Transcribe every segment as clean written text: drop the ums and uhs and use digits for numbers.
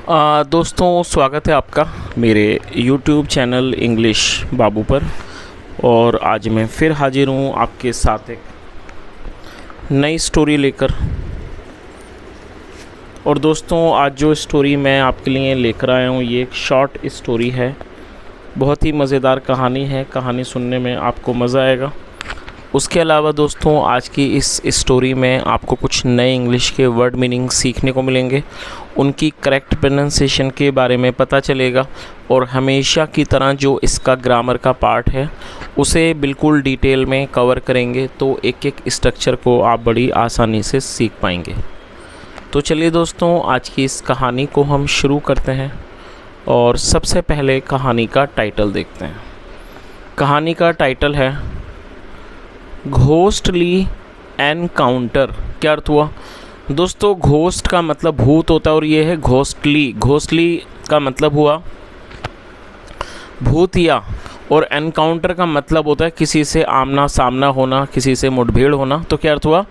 दोस्तों स्वागत है आपका मेरे YouTube चैनल इंग्लिश बाबू पर। और आज मैं फिर हाजिर हूँ आपके साथ एक नई स्टोरी लेकर। और दोस्तों आज जो स्टोरी मैं आपके लिए लेकर आया हूँ ये एक शॉर्ट स्टोरी है। बहुत ही मज़ेदार कहानी है, कहानी सुनने में आपको मज़ा आएगा। उसके अलावा दोस्तों आज की इस स्टोरी में आपको कुछ नए इंग्लिश के वर्ड मीनिंग सीखने को मिलेंगे, उनकी करेक्ट प्रोनाउंसिएशन के बारे में पता चलेगा और हमेशा की तरह जो इसका ग्रामर का पार्ट है उसे बिल्कुल डिटेल में कवर करेंगे, तो एक एक स्ट्रक्चर को आप बड़ी आसानी से सीख पाएंगे। तो चलिए दोस्तों आज की इस कहानी को हम शुरू करते हैं और सबसे पहले कहानी का टाइटल देखते हैं। कहानी का टाइटल है घोस्टली एनकाउंटर। क्या अर्थ हुआ दोस्तों? घोस्ट का मतलब भूत होता है और ये है घोस्टली। घोस्टली का मतलब हुआ भूतिया और एनकाउंटर का मतलब होता है किसी से आमना सामना होना, किसी से मुठभेड़ होना। तो क्या अर्थ हुआ?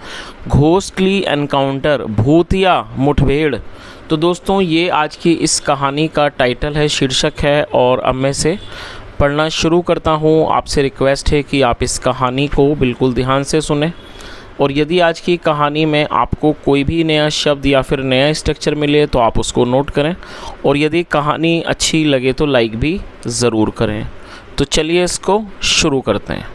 घोस्टली एनकाउंटर, भूतिया मुठभेड़। तो दोस्तों ये आज की इस कहानी का टाइटल है, शीर्षक है। और अब मैं से पढ़ना शुरू करता हूँ। आपसे रिक्वेस्ट है कि आप इस कहानी को बिल्कुल ध्यान से सुनें और यदि आज की कहानी में आपको कोई भी नया शब्द या फिर नया स्ट्रक्चर मिले तो आप उसको नोट करें और यदि कहानी अच्छी लगे तो लाइक भी ज़रूर करें। तो चलिए इसको शुरू करते हैं।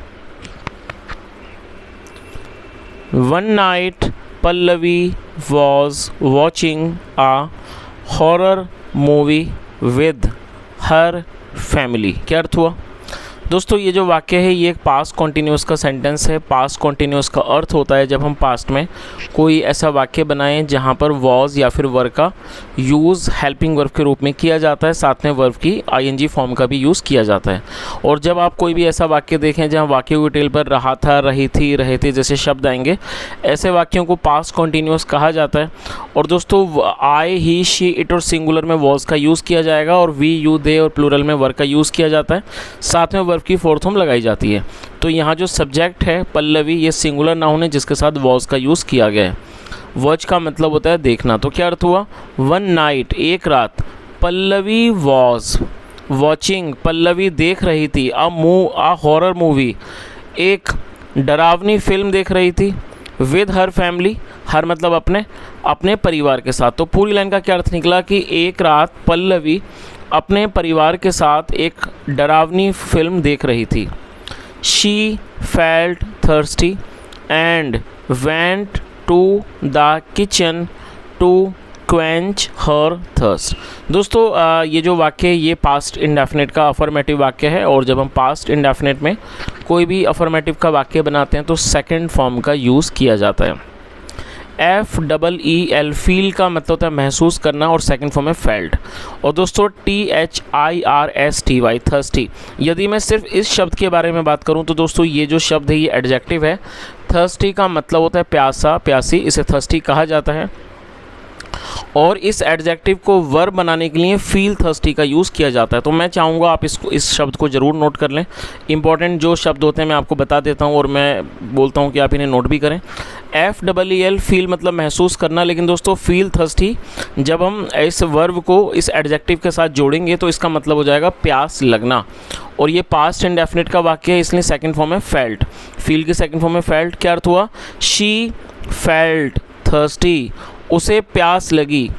One night Pallavi was watching a horror movie with her family. क्या अर्थ हुआ दोस्तों? ये जो वाक्य है ये एक पास्ट कॉन्टिन्यूस का सेंटेंस है। पास्ट कॉन्टिन्यूस का अर्थ होता है जब हम पास्ट में कोई ऐसा वाक्य बनाएं जहां पर वॉज या फिर वर्ब का यूज़ हेल्पिंग वर्ब के रूप में किया जाता है, साथ में वर्ब की आईएनजी फॉर्म का भी यूज़ किया जाता है। और जब आप कोई भी ऐसा वाक्य देखें जहां वाक्य की टेल पर रहा था, रही थी, रहे थे जैसे शब्द आएंगे, ऐसे वाक्यों को पास्ट कॉन्टिन्यूस कहा जाता है। और दोस्तों आई, ही, शी, इट और सिंगुलर में वॉज का यूज़ किया जाएगा और वी, यू, दे और प्लूरल में वर्ब का यूज़ किया जाता है, साथ में वर्ब की फोर्थ फॉर्म लगाई जाती है। तो यहाँ जो सब्जेक्ट है पल्लवी, ये सिंगुलर नाउन है जिसके साथ वॉज का यूज़ किया गया है। वॉच का मतलब होता है देखना। तो क्या अर्थ हुआ? वन नाइट, एक रात, पल्लवी वॉज वॉचिंग, पल्लवी देख रही थी, अ हॉरर मूवी, एक डरावनी फिल्म देख रही थी, विद हर फैमिली, हर मतलब अपने परिवार के साथ। तो पूरी लाइन का क्या अर्थ निकला कि एक रात पल्लवी अपने परिवार के साथ एक डरावनी फिल्म देख रही थी। She felt thirsty and went to the kitchen to quench her thirst. दोस्तों ये जो वाक्य है ये पास्ट इंडेफिनिट का अफर्मेटिव वाक्य है और जब हम पास्ट इंडेफिनिट में कोई भी अफर्मेटिव का वाक्य बनाते हैं तो सेकंड फॉर्म का यूज़ किया जाता है। FEEL फील का मतलब होता है महसूस करना और सेकंड फॉर्म है फेल्ट। और दोस्तों THIRSTY थर्स्टी, यदि मैं सिर्फ इस शब्द के बारे में बात करूं तो दोस्तों ये जो शब्द है ये एडजेक्टिव है। थर्स्टी का मतलब होता है प्यासा, प्यासी, इसे थर्स्टी कहा जाता है। और इस एडजेक्टिव को वर्ब बनाने के लिए फील थर्स्टी का यूज़ किया जाता है। तो मैं चाहूँगा आप इस शब्द को ज़रूर नोट कर लें। इंपॉर्टेंट जो शब्द होते हैं मैं आपको बता देता हूँ और मैं बोलता हूँ कि आप इन्हें नोट भी करें। FEEL फील मतलब महसूस करना, लेकिन दोस्तों फील थर्स्टी जब हम इस वर्ब को इस एडजेक्टिव के साथ जोड़ेंगे तो इसका मतलब हो जाएगा प्यास लगना। और ये पास्ट इंडेफिनिट का वाक्य है इसलिए सेकंड फॉर्म है फेल्ट। फील की सेकंड फॉर्म है फेल्ट। क्या अर्थ हुआ? शी फेल्ट थर्स्टी, उसे प्यास लगी,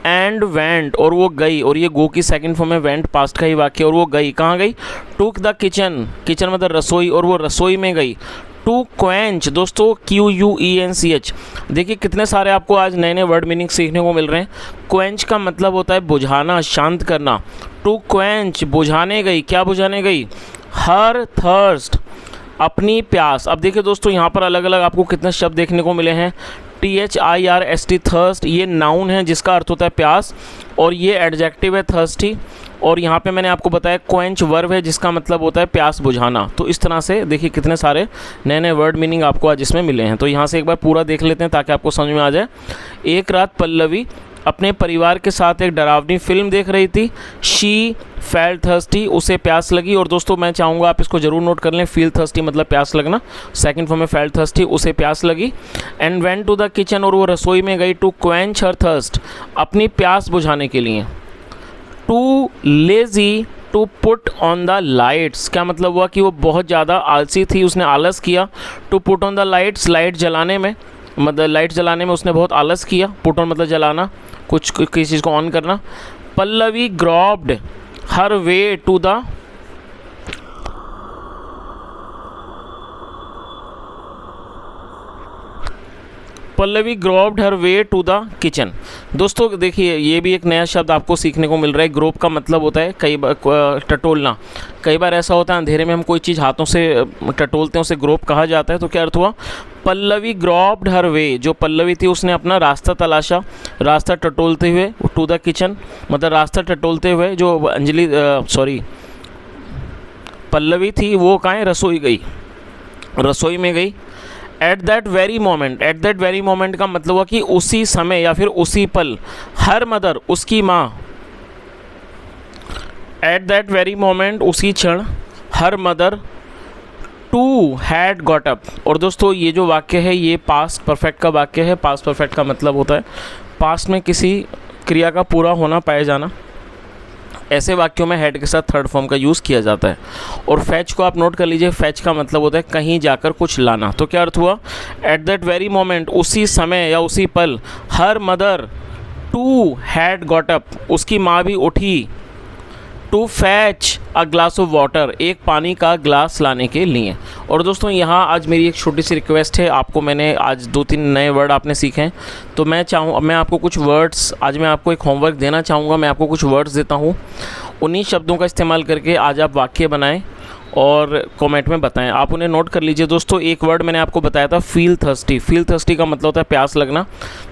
एंड वेंट और वो गई, और ये गो की सेकंड फॉर्म में वेंट पास्ट का ही वाक्य, और वो गई कहाँ गई? टूक द किचन, किचन मतलब रसोई, और वो रसोई में गई। टू क्वेंच दोस्तों QUENCH, देखिए कितने सारे आपको आज नए नए वर्ड मीनिंग सीखने को मिल रहे हैं। क्वेंच का मतलब होता है बुझाना, शांत करना। टू क्वेंच बुझाने गई, क्या बुझाने गई? हर थर्स्ट, अपनी प्यास। अब देखिए दोस्तों यहाँ पर अलग अलग आपको कितने शब्द देखने को मिले हैं। THIRST थर्स्ट ये नाउन है जिसका अर्थ होता है प्यास और ये एडजेक्टिव है थर्स्टी। और यहाँ पे मैंने आपको बताया क्वेंच वर्ब है जिसका मतलब होता है प्यास बुझाना। तो इस तरह से देखिए कितने सारे नए नए वर्ड मीनिंग आपको आज इसमें मिले हैं। तो यहाँ से एक बार पूरा देख लेते हैं ताकि आपको समझ में आ जाए। एक रात पल्लवी अपने परिवार के साथ एक डरावनी फिल्म देख रही थी। शी फेल्ट थर्स्टी, उसे प्यास लगी। और दोस्तों मैं चाहूँगा आप इसको ज़रूर नोट कर लें। फील थर्स्टी मतलब प्यास लगना, सेकंड फॉर्म में फेल्ट थर्स्टी, उसे प्यास लगी। And went to the kitchen, और वो रसोई में गई। टू क्वेंच हर थर्स्ट, अपनी प्यास बुझाने के लिए। Too lazy to put on the lights, क्या मतलब हुआ कि वो बहुत ज़्यादा आलसी थी, उसने आलस किया। To put on the lights, light जलाने में, मतलब लाइट जलाने में उसने बहुत आलस किया। पुट ऑन मतलब जलाना, किसी चीज़ को ऑन करना। Pallavi grabbed her way to the Pallavi grabbed her way to the kitchen. दोस्तों देखिए, ये भी एक नया शब्द आपको सीखने को मिल रहा है। ग्रोब का मतलब होता है कई बार टटोलना। कई बार ऐसा होता है अंधेरे में हम कोई चीज़ हाथों से टटोलते हैं, उसे ग्रोब कहा जाता है। तो क्या अर्थ हुआ? पल्लवी ग्रोब्ड हर वे, जो पल्लवी थी उसने अपना रास्ता तलाशा, रास्ता टटोलते हुए, टू द किचन मतलब रास्ता टटोलते हुए। जो पल्लवी थी वो कहाँ है? रसोई गई, रसोई में गई। एट दैट वेरी मोमेंट का मतलब हुआ कि उसी समय या फिर उसी पल। हर मदर, उसकी माँ। एट दैट वेरी मोमेंट, उसी क्षण। Her mother too had got up. और दोस्तों ये जो वाक्य है ये पास्ट परफेक्ट का वाक्य है। पास्ट परफेक्ट का मतलब होता है पास्ट में किसी क्रिया का पूरा होना, पाया जाना। ऐसे वाक्यों में हेड के साथ थर्ड फॉर्म का यूज़ किया जाता है। और फैच को आप नोट कर लीजिए, फैच का मतलब होता है कहीं जाकर कुछ लाना। तो क्या अर्थ हुआ? एट दैट वेरी मोमेंट, उसी समय या उसी पल। Her mother too had got up, उसकी माँ भी उठी। To fetch a glass of water, एक पानी का ग्लास लाने के लिए। और दोस्तों यहाँ आज मेरी एक छोटी सी रिक्वेस्ट है आपको। मैंने आज 2-3 नए वर्ड आपने सीखे हैं, तो मैं आपको कुछ वर्ड्स, आज मैं आपको एक होमवर्क देना चाहूँगा। मैं आपको कुछ वर्ड्स देता हूँ, उन्हीं शब्दों का इस्तेमाल करके आज आप वाक्य बनाएं और कमेंट में बताएं। आप उन्हें नोट कर लीजिए। दोस्तों एक वर्ड मैंने आपको बताया था, फील थर्स्टी। फील थर्स्टी का मतलब होता है प्यास लगना।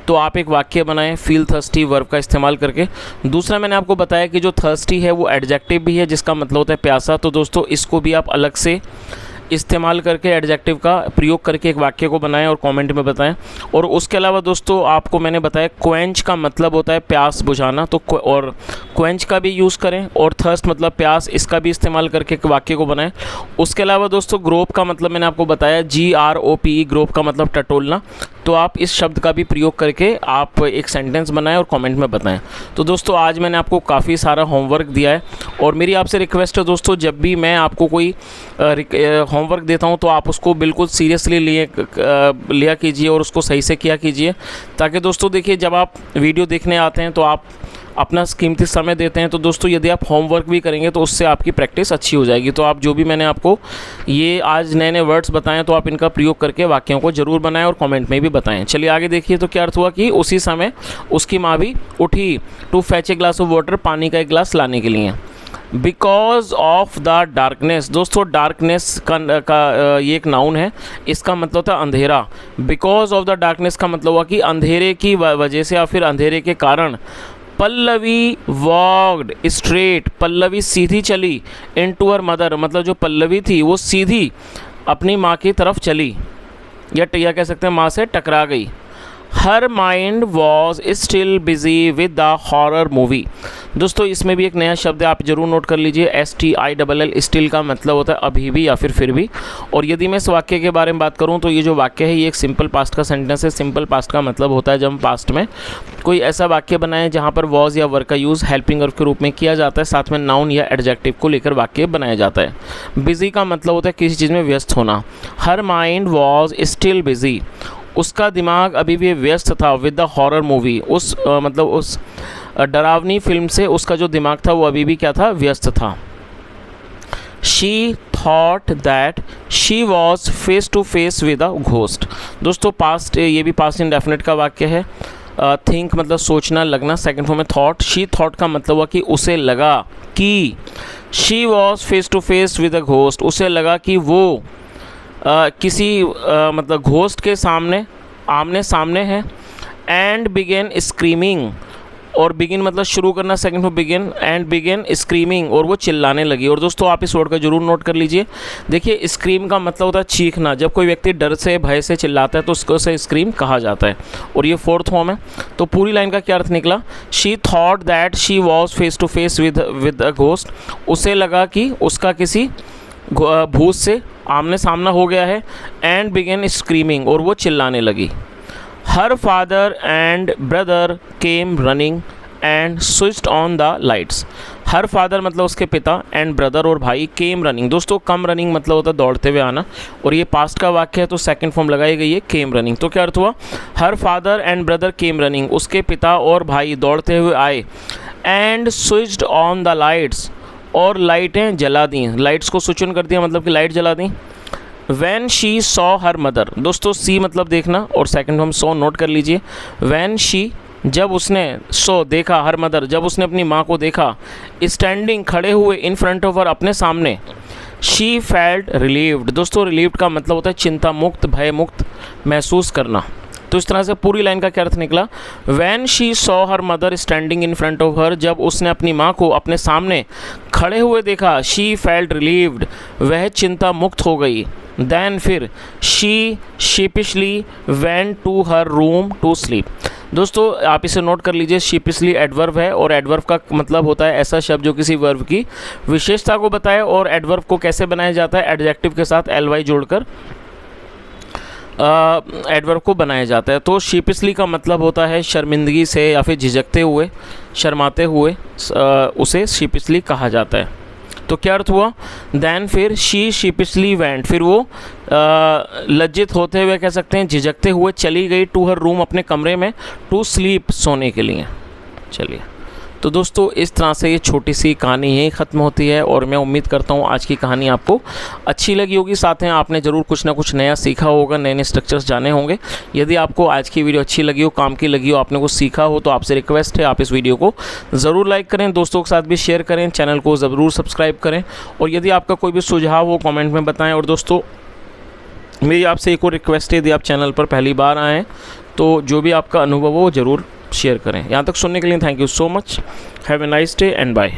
तो आप एक वाक्य बनाएं फील थर्स्टी वर्ब का इस्तेमाल करके। दूसरा मैंने आपको बताया कि जो थर्स्टी है वो एडजेक्टिव भी है, जिसका मतलब होता है प्यासा। तो दोस्तों इसको भी आप अलग से इस्तेमाल करके, एडजेक्टिव का प्रयोग करके एक वाक्य को बनाएं और कमेंट में बताएं। और उसके अलावा दोस्तों आपको मैंने बताया क्वेंच का मतलब होता है प्यास बुझाना, तो और क्वेंच का भी यूज़ करें। और थर्स्ट मतलब प्यास, इसका भी इस्तेमाल करके एक वाक्य को बनाएं। उसके अलावा दोस्तों ग्रोप का मतलब मैंने आपको बताया GROPE, ग्रोप का मतलब टटोलना। तो आप इस शब्द का भी प्रयोग करके आप एक सेंटेंस बनाएं और कमेंट में बताएं। तो दोस्तों आज मैंने आपको काफ़ी सारा होमवर्क दिया है और मेरी आपसे रिक्वेस्ट है दोस्तों, जब भी मैं आपको कोई होमवर्क देता हूं तो आप उसको बिल्कुल सीरियसली लिया कीजिए और उसको सही से किया कीजिए। ताकि दोस्तों देखिए, जब आप वीडियो देखने आते हैं तो आप अपना कीमती समय देते हैं। तो दोस्तों यदि आप होमवर्क भी करेंगे तो उससे आपकी प्रैक्टिस अच्छी हो जाएगी। तो आप जो भी मैंने आपको ये आज नए नए वर्ड्स बताएं तो आप इनका प्रयोग करके वाक्यों को ज़रूर बनाएं और कमेंट में भी बताएं। चलिए आगे देखिए। तो क्या अर्थ हुआ कि उसी समय उसकी माँ भी उठी। To fetch a glass of water, पानी का एक गिलास लाने के लिए। बिकॉज ऑफ द डार्कनेस, दोस्तों डार्कनेस का ये एक नाउन है, इसका मतलब होता है अंधेरा। बिकॉज ऑफ द डार्कनेस का मतलब हुआ कि अंधेरे की वजह से या फिर अंधेरे के कारण। पल्लवी वॉक्ड स्ट्रेट, पल्लवी सीधी चली। इनटू हर मदर, मतलब जो पल्लवी थी वो सीधी अपनी माँ की तरफ चली, या कह सकते हैं माँ से टकरा गई। Her mind was still busy with the horror movie. दोस्तों इसमें भी एक नया शब्द है, आप जरूर नोट कर लीजिए, STILL। स्टिल का मतलब होता है अभी भी या फिर भी। और यदि मैं इस वाक्य के बारे में बात करूं तो ये जो वाक्य है ये एक सिंपल पास्ट का सेंटेंस है। सिंपल पास्ट का मतलब होता है जब हम पास्ट में कोई ऐसा वाक्य बनाएं जहां पर वॉज या वर का यूज़ हेल्पिंग वर्ब के रूप में किया जाता है, साथ में नाउन या एडजेक्टिव को लेकर वाक्य बनाया जाता है। बिजी का मतलब होता है किसी चीज़ में व्यस्त होना। Her mind was still busy, उसका दिमाग अभी भी व्यस्त था। विद द हॉरर मूवी, मतलब उस डरावनी फिल्म से उसका जो दिमाग था वो अभी भी क्या था? व्यस्त था। She thought that she was face to face with a ghost. दोस्तों पास्ट, ये भी पास्ट इंडेफिनिट का वाक्य है। थिंक मतलब सोचना, लगना। सेकंड फॉर्म में थॉट। शी थॉट का मतलब हुआ कि उसे लगा कि she was face to face with a ghost, उसे लगा कि वो किसी मतलब घोस्ट के सामने आमने सामने है। एंड बिगेन स्क्रीमिंग, और बिगिन मतलब शुरू करना, second for begin. And began screaming, और वो चिल्लाने लगी। और दोस्तों आप इस वर्ड का जरूर नोट कर लीजिए। देखिए स्क्रीम का मतलब होता है चीखना। जब कोई व्यक्ति डर से, भय से चिल्लाता है तो उसको से स्क्रीम कहा जाता है। और ये फोर्थ फॉर्म है। तो पूरी लाइन का क्या अर्थ निकला? She thought that she was face to face with a ghost, उसे लगा कि उसका किसी भूत से आमने सामना हो गया है। एंड बिगेन स्क्रीमिंग, और वो चिल्लाने लगी। Her father and brother came running and switched on the lights. Her father मतलब उसके पिता, एंड ब्रदर और भाई, केम रनिंग। दोस्तों कम रनिंग मतलब होता है दौड़ते हुए आना, और ये पास्ट का वाक्य है तो सेकंड फॉर्म लगाई गई है केम रनिंग। तो क्या अर्थ हुआ, her father and brother came running, उसके पिता और भाई दौड़ते हुए आए, and switched on the lights, और लाइटें जला दी, लाइट्स को स्विच ऑन कर दिया मतलब कि लाइट जला दी। When she saw her mother, दोस्तों सी मतलब देखना और सेकंड हम सो नोट कर लीजिए। When she, जब उसने, सो देखा, हर मदर जब उसने अपनी माँ को देखा, स्टैंडिंग खड़े हुए, इन फ्रंट ऑफ हर अपने सामने, शी फेल्ट रिलीव्ड। दोस्तों रिलीव्ड का मतलब होता है चिंता मुक्त, भय मुक्त महसूस करना। तो इस तरह से पूरी लाइन का क्या अर्थ निकला, when she saw her mother standing in front of her, जब उसने अपनी माँ को अपने सामने खड़े हुए देखा, शी फेल्ट रिलीव्ड, वह चिंता मुक्त हो गई। देन फिर she sheepishly went to her room to sleep. दोस्तों आप इसे नोट कर लीजिए, शीपिशली एडवर्ब है और एडवर्ब का मतलब होता है ऐसा शब्द जो किसी वर्ब की विशेषता को बताए, और एडवर्ब को कैसे बनाया जाता है, एडजेक्टिव के साथ ly जोड़कर एडवर्ब को बनाया जाता है। तो शीपिशली का मतलब होता है शर्मिंदगी से या फिर झिझकते हुए, शर्माते हुए, उसे शीपिशली कहा जाता है। तो क्या अर्थ हुआ, देन फिर शी शीपिशली वेंट, फिर वो लज्जित होते हुए कह सकते हैं, झिझकते हुए चली गई, टू हर रूम अपने कमरे में, टू स्लीप सोने के लिए। चलिए तो दोस्तों इस तरह से ये छोटी सी कहानी यहीं ख़त्म होती है, और मैं उम्मीद करता हूँ आज की कहानी आपको अच्छी लगी होगी, साथ में आपने ज़रूर कुछ ना कुछ नया सीखा होगा, नए नए स्ट्रक्चर्स जाने होंगे। यदि आपको आज की वीडियो अच्छी लगी हो, काम की लगी हो, आपने कुछ सीखा हो, तो आपसे रिक्वेस्ट है आप इस वीडियो को ज़रूर लाइक करें, दोस्तों के साथ भी शेयर करें, चैनल को ज़रूर सब्सक्राइब करें, और यदि आपका कोई भी सुझाव हो कॉमेंट में बताएँ। और दोस्तों मेरी आपसे एक और रिक्वेस्ट है, यदि आप चैनल पर पहली बार आएँ तो जो भी आपका अनुभव हो ज़रूर शेयर करें। यहाँ तक सुनने के लिए thank you so much. Have a nice day and bye.